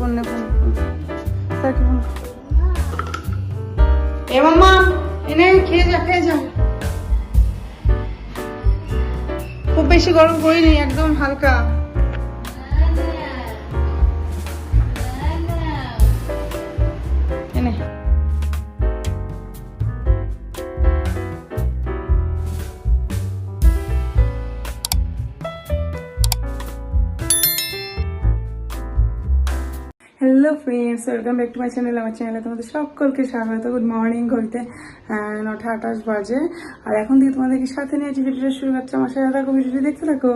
Phone নে phone তাকে phone এ মাম্মা এনে খেয়ে যা খুব বেশি গরম করিনি একদম হালকা এনে hello friends, welcome back to my channel. আমার চ্যানেলে তোমাদের সকলকে স্বাগত। Good morning. ঘড়িতে 9:28 বাজে আর এখন থেকে তোমাদেরকে সাথে নিয়েছি। ভিডিওটা শুরু করছে, আমার সাথে থাকো, ভিডিওটি দেখতে থাকো।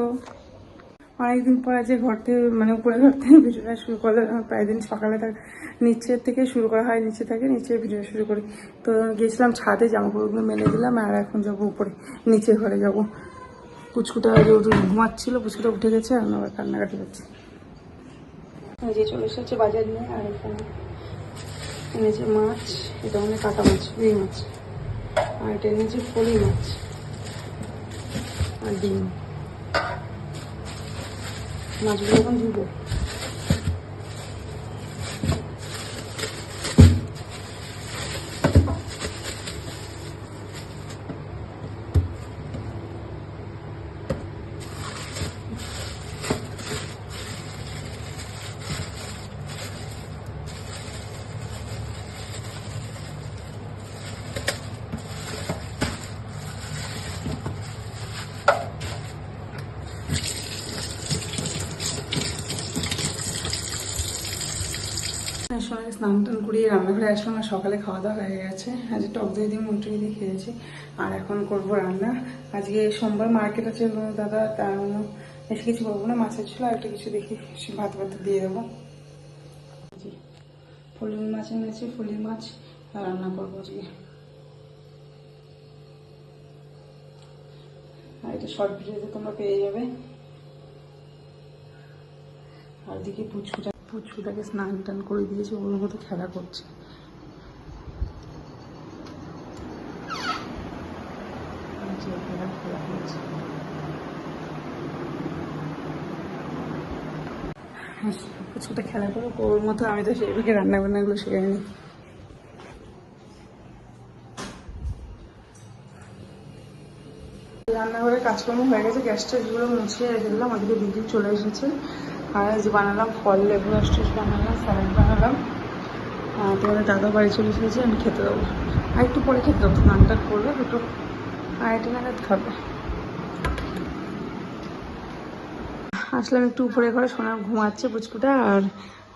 অনেকদিন পর আছে ঘর থেকে উপরে ঘর থেকে ভিডিওটা শুরু করলে প্রায় দিন সকালে নিচের থেকে শুরু করা হয়, নিচে থাকে নিচে ভিডিও শুরু করি। তো গেছিলাম ছাদে, জামাকাপড়গুলো মেলে দিলাম আর এখন যাবো উপরে, নিচে ঘরে যাবো। পুচকুটা ঘুমাচ্ছিল, পুচকুটা উঠে গেছে আর আবার কান্নাকাটি করছে। যে চলে এসেছে বাজার নিয়ে আর এখানে এনেছে মাছ, এটা মানে কাটা মাছ, রুই মাছ, আর এটা এনেছে ফলি মাছ আর ডিম। মাছগুলো এখন ধুবো। সবাই স্নান টান করিয়ে রান্নাঘরে আসলাম আর সকালে খাওয়া দাওয়া হয়ে গেছে। আজ টক দই দিয়ে মুরগি দিয়ে খেয়েছি আর এখন করবো রান্না। আজকে সোমবার মার্কেট আছে, দাদা তার এসে কিছু করবো না, মাছের ছিল আর একটা কিছু দেখি ভাত দিয়ে দেবো। ফলি মাছ এনেছি, ফলি মাছ রান্না করবো আজকে। আর এটা শর্ট ভিডিওতে তোমরা পেয়ে যাবে। আর দিকে পুচকুটাকে স্নান টান করে দিয়েছে, ওর মতো খেলা করছে। পুচকুটা খেলা করো ওর মতো, আমি তো সেইভাবে রান্না বান্নাগুলো শিখে নি। রান্নাঘরে কাজকর্ম হয়ে গেছে, গ্যাসটা যেগুলো মুছিয়ে দিলাম। ওদিকে দিদি চলে এসেছে আর এই যে বানালাম ফল লেবু রস বানালাম, স্যালাড বানালাম। তোমাদের দাদা বাড়ি চলে এসেছে, আমি খেতে দেবো। আর একটু পরে খেতে দেবো, স্নানটা করবে, দুটো 2:30 নাগাদ খাবে। আসলাম একটু উপরে করে, সোনা ঘুমাচ্ছে পুচকুটা। আর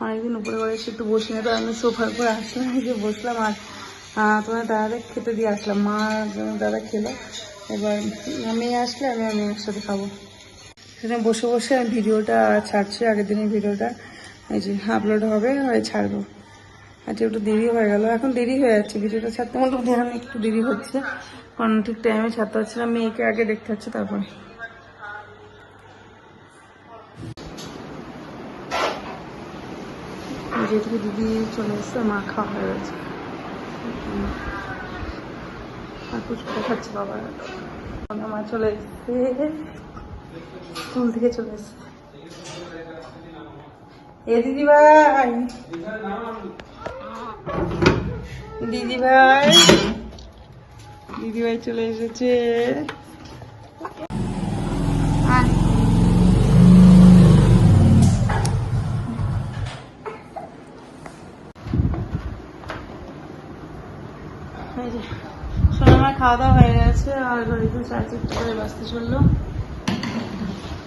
অনেকদিন উপরে করে এসে একটু বসি না, তো আমি সোফার করে আসলাম, যে বসলাম আর তোমার দাদাকে খেতে দিয়ে আসলাম। মা দাদা খেলো, এবার মেয়ে আসলে আমি আর মেয়ের সাথে খাবো। সেখানে বসে বসে আমি ভিডিওটা ছাড়ছি, আগের দিনের ভিডিওটা এই যে আপলোড হবে আর ছাড়বো। আজকে একটু দেরি হয়ে গেল, এখন দেরি হয়ে যাচ্ছে ভিডিওটা ছাড়তে, মতো ধ্যান একটু দেরি হচ্ছে, কারণ ঠিক টাইমে ছাড়তে হচ্ছে না, মেয়েকে আগে দেখতে হচ্ছে তারপরে। যেহেতু দিদি চলে এসছে, মা খাওয়া হয়ে গেছে আর পুচকুটা খাচ্ছে। বাবা মা চলে এসছে, স্কুল থেকে চলে এসছে। এ দিদি ভাই, দিদি ভাই চলে এসেছে। সোনামার খাওয়া দাওয়া হয়ে গেছে আর ঘড়িতে 4:30 বাজতে চললো।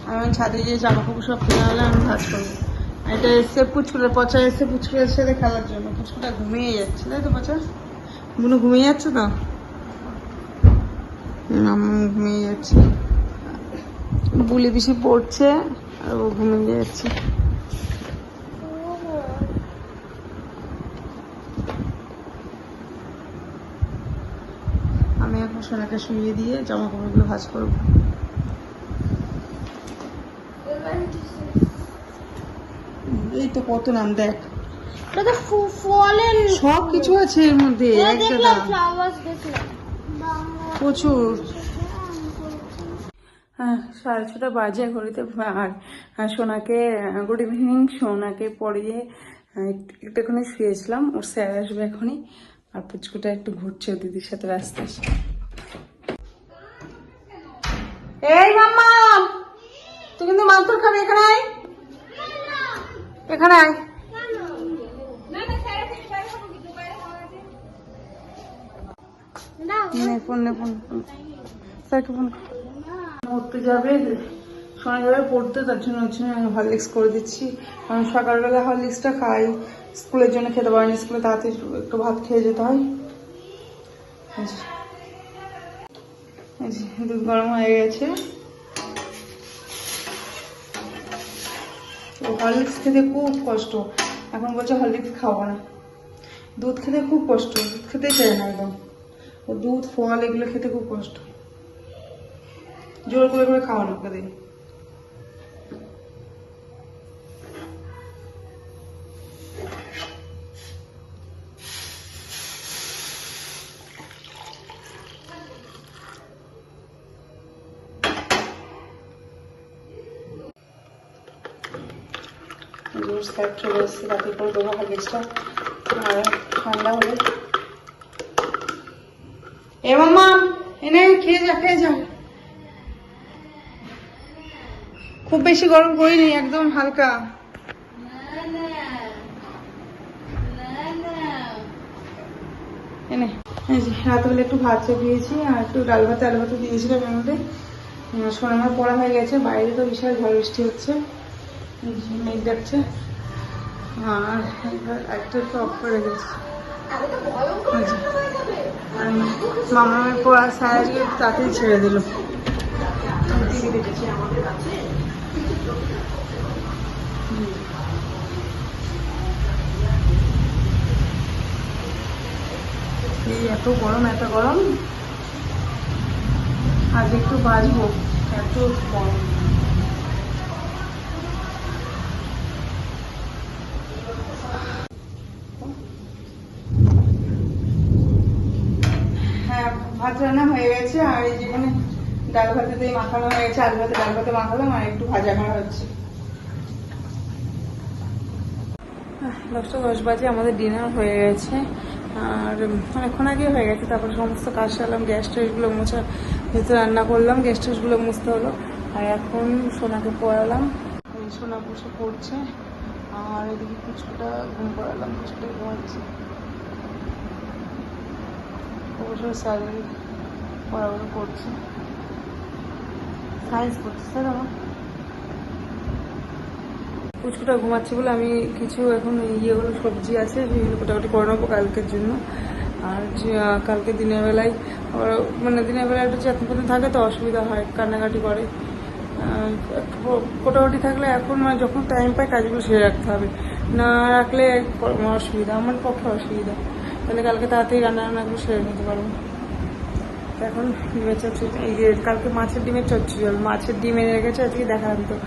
আমি ছাদে গিয়ে জামা কাপড় সব ফেলে হলে আমি ভাত করবো। এটা এসছে পুচকুটা, পচা এসছে পুচকুটার সাথে খেলার জন্য। পুচকুটা ঘুমিয়ে যাচ্ছে, তাই তো পচা? বুনু ঘুমিয়ে যাচ্ছে তো, ঘুমিয়ে যাচ্ছে। বুলি বেশি পড়ছে আর ও ঘুমিয়ে যাচ্ছে। আমি এখন সোনাকে শুইয়ে দিয়ে জামা কাপড়গুলো ভাঁজ করবো। এই তো কত নাম দেখ, সব কিছু আছে এর মধ্যে, প্রচুর। হ্যাঁ, 6:30 বাজে ঘড়িতে। আর সোনাকে গুড ইভিনিং, সোনাকে পড়িয়ে একটুখানি শুয়েছিলাম, ওর স্যার আসবে এখনই। আর পুচকুটা একটু ঘুরছে ওর দিদির সাথে রাস্তায়। এই মাম্মা, তুই কিন্তু মাথুর খাবি, এখানে আয়, এখানে আয়। পড়তে যাবে, শোনা যাবে পড়তে, তার জন্য হরলিক্স করে দিচ্ছি। কারণ সকালবেলা হরলিক্সটা খাই, স্কুলের জন্য খেতে পারিনি, স্কুলে তাড়াতাড়ি একটু ভাত খেয়ে যেতে হয়। দুধ গরম হয়ে গেছে। হরলিক্স খেতে খুব কষ্ট, এখন বলছে হরলিক্স খাবো না। দুধ খেতে খুব কষ্ট, দুধ খেতে চায় না একদম। ও দুধ ফল এগুলো খেতে খুব কষ্ট, জোর করে করে খাওয়ানো ওকে দিই। চলে এসেছে, রাতে করে দেবো হরলিক্সটা। আর ঠান্ডা হলে এ মাম্মা এনে খেয়ে যা, খেয়ে যা। খুব বেশি গরম করিনি, একদম হালকা। এনে রাতবেলা একটু ভাত চাপিয়েছি আর একটু ডাল ভাতে আলু ভাতে দিয়েছিলাম এর মধ্যে। সোনামার পড়া হয়ে গেছে, বাইরে তো বিশাল ঝড় বৃষ্টি হচ্ছে, মেঘ ডাকছে। আর একটা একটু অফ করে রেখেছি। মামার পড়া স্যারকে তাড়াতাড়ি ছেড়ে দিল। এত গরম, এত গরম, আজ একটু বাঁচবো, এত গরম। হ্যাঁ, ভাত রান্না হয়ে গেছে। আর এই যেখানে ডাল ভাতে দিয়ে মাখানো হয়ে গেছে, আলু ভাতে ডাল ভাতে মাখালাম, আর একটু ভাজা করা হচ্ছে। 10টা 10 বাজে, আমাদের ডিনার হয়ে গেছে। আর অনেকক্ষণ আগে হয়ে গেছে। তারপর সমস্ত কাজ সারলাম, গ্যাস ট্যাসগুলো মোছা, ভেতরে রান্না করলাম, গ্যাস ট্যাসগুলো মুছতে হলো। আর এখন সোনাকে পড়ালাম, এই সোনা বসে পড়ছে। আর এদিকে কিছুটা ঘুম পড়ালাম, কিছুটা ঘুমাচ্ছি। অবশ্যই স্যালারি পড়াগুলো করছে, সায়েন্স করছে স্যার আমার। পুচকুটা ঘুমাচ্ছে বলে আমি কিছু এখন ইয়েগুলো সবজি আছে সেগুলো কোটাকুটি করে নেবো কালকের জন্য। আর কালকে দিনের বেলায় মানে দিনের বেলায় একটু চেতন পেতন থাকে তো অসুবিধা হয়, কান্নাকাটি করে। কোটাকুটি থাকলে এখন মানে যখন টাইম পাই কাজগুলো সেরে রাখতে হবে, না রাখলে অসুবিধা, আমার পক্ষে অসুবিধা। তাহলে কালকে তাড়াতাড়ি রান্নাগুলো সেরে নিতে পারবো। এখন ডিমের চচ্চড়ি, এই যে কালকে মাছের ডিমের চচ্চড়ি হবে, মাছের ডিম এনে রেখেছে আজকে দেখালাম তো।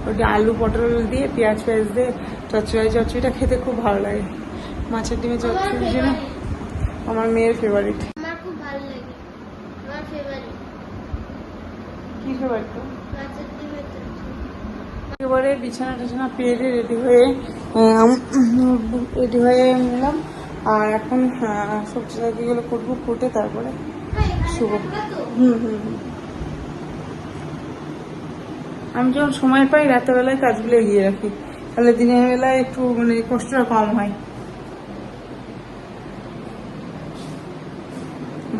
ওটা আলু পটল দিয়ে পেঁয়াজ দিয়ে চচ্চড়িটা খেতে খুব ভালো লাগে। মাছের ডিমের চচ্চড়ির জন্য আমার মেয়ের ফেভারিট। আমার খুব ভালো লাগে, আমার ফেভারিট। কি ফেভারিট? মাছের ডিমের চচ্চড়ি। একেবারে বিছানা টিছানা পেরে রেডি হয়ে নিলাম। আর এখন সবজি গুলো করবো, ফুটে তারপরে শুভ। আমি যখন সময় পাই রাতের বেলায় কাজগুলো এগিয়ে রাখি, তাহলে দিনের বেলায় একটু মানে কষ্টটা কম হয়।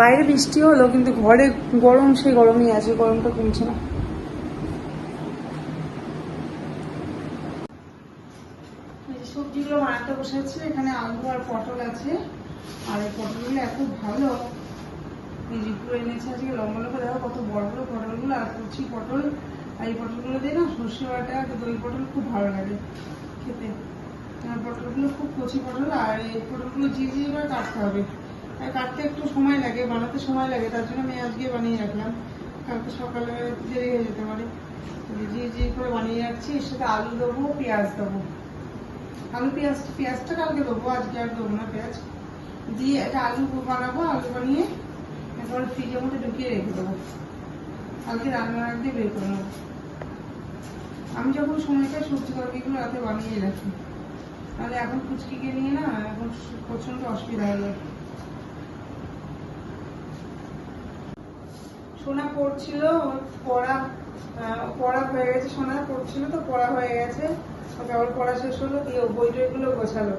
বাইরে বৃষ্টি হলো কিন্তু ঘরে গরম, সেই গরমই আছে, গরমটা কমছে না। সবজিগুলো বানাতে বসেছি, এখানে আলু আর পটল আছে। আর এই পটলগুলো এত ভালো, এই যে পুরো এনেছে আজকে, লম্বা লম্বা, দেখো কত বড় বড় পটলগুলো। আর কুচি পটল, আর এই পটলগুলো দিয়ে না সর্ষে বাটা দই পটল খুব ভালো লাগে খেতে। আর পটলগুলো খুব কচি পটল, আর এই পটলগুলো ঝিঝি করে কাটতে হবে। আর কাটতে একটু সময় লাগে, বানাতে সময় লাগে, তার জন্য আমি আজকে বানিয়ে রাখলাম, কালকে সকালে দেরি হয়ে যেতে পারে। ঝিঝি করে বানিয়ে রাখছি। এর সাথে আলু দেবো, পেঁয়াজ দেবো। আলু পেঁয়াজটা কালকে দেবো, আজকে আর দেবো না পেঁয়াজ দিয়ে। একটা আলু বানাবো, আলু বানিয়ে একেবারে ফ্রিজের মধ্যে ঢুকিয়ে রেখে দেবো, কালকে রান্নার আগ দিয়ে বের করে নেবো। আমি যখন সময় পাই সবজি তরকারিগুলো রাতে বানিয়ে রাখি, তাহলে এখন ফুচকিকে নিয়ে না এখন প্রচন্ড অসুবিধা হয়ে যায়। সোনা পড়ছিল, ওর পড়া হয়ে গেছে, সোনা পড়ছিল তো পড়া হয়ে গেছে, ওকে আবার পড়া শেষ হলো, দিয়ে ও বই টইগুলো গোছালো।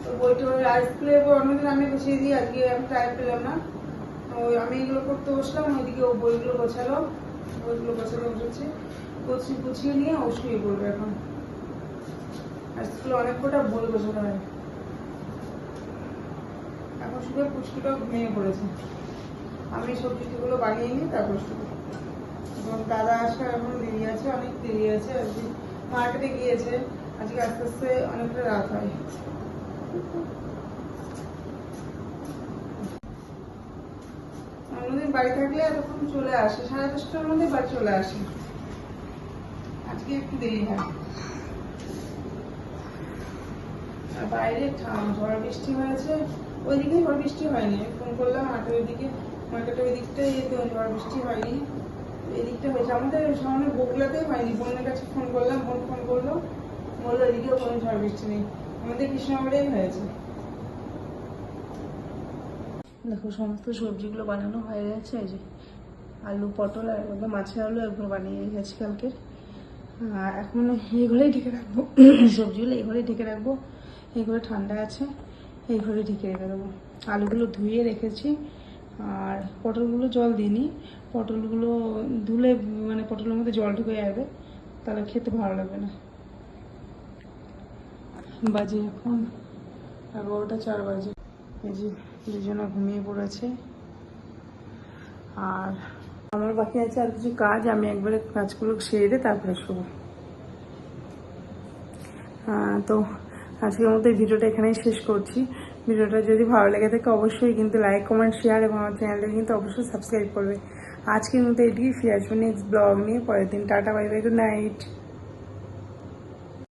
তো বইটা স্কুলে অন্যদিন আমি গুছিয়ে দিই, আজকে আমি টাইম পেলাম না, ওই আমি এগুলো করতে বসলাম, ওইদিকে ও বইগুলো গোছালো বসেছে, গুছিয়ে নিয়ে ও শুয়ে পড়বে এখন। আর স্কুলে অনেক কটা বই গোছানো হয়, এখন শুধু পুচকিটাও ঘুমিয়ে পড়েছে। আমি সবজিগুলো বানিয়ে নিই তারপর শুধু, এবং দাদা আসার এখন দেরি আছে, অনেক দেরি আছে, আজকে মার্কেটে গিয়েছে, আজকে আস্তে আস্তে অনেকটা রাত হয়। অন্যদিন বাড়ি থাকলে এতক্ষণ চলে আসে, 10:30টার মধ্যে বাড়ি চলে আসে, আজকে একটু দেরি হয়। আর বাইরে ঝড় বৃষ্টি হয়েছে, ওইদিকে ঝড় বৃষ্টি হয়নি, ফোন করলাম মার্কেটের ওই দিকটাই তো ঝড় বৃষ্টি হয়নি, এই দিকটা হয়েছে। আমাদের সামনে বগুলাতেই হয়নি, বোনের কাছে ফোন করলাম, বোন ফোন করলো, বললো এদিকেও কোনো ঝড় বৃষ্টি নেই, আমাদের কৃষ্ণনগরেই হয়েছে। দেখো সমস্ত সবজিগুলো বানানো হয়ে গেছে, এই যে আলু পটল আর মাছের আলু এগুলো বানিয়ে গেছি কালকে। এখন এই ঘরেই ঢেকে রাখবো, সবজিগুলো এই ঘরেই ঢেকে রাখবো, এই ঘরে ঠান্ডা আছে, এই ঘরে ঢেকে রেখে দেবো। আলুগুলো ধুয়ে রেখেছি, আর পটলগুলো জল দিইনি, পটলগুলো ধুলে মানে পটলের মধ্যে জল ঢুকে যাবে, তাহলে খেতে ভালো লাগবে না। বাজে এখন 11:04 বাজে, এই যে দুজনে ঘুমিয়ে পড়েছে, আর আমার বাকি আছে আর কিছু কাজ, আমি একবারে কাজগুলো সেরে দিয়ে তারপরে শোবো। তো আজকের মতো এই ভিডিওটা এখানেই শেষ করছি। ভিডিওটা যদি ভালো লেগে থাকে অবশ্যই কিন্তু লাইক কমেন্ট শেয়ার, এবং আমার চ্যানেলটা কিন্তু অবশ্যই সাবস্ক্রাইব করবে। আজকের মতো এটুকুই, ফিরে আসবো নেক্সট ব্লগ নিয়ে পরের দিন। Tata, bye bye, good night.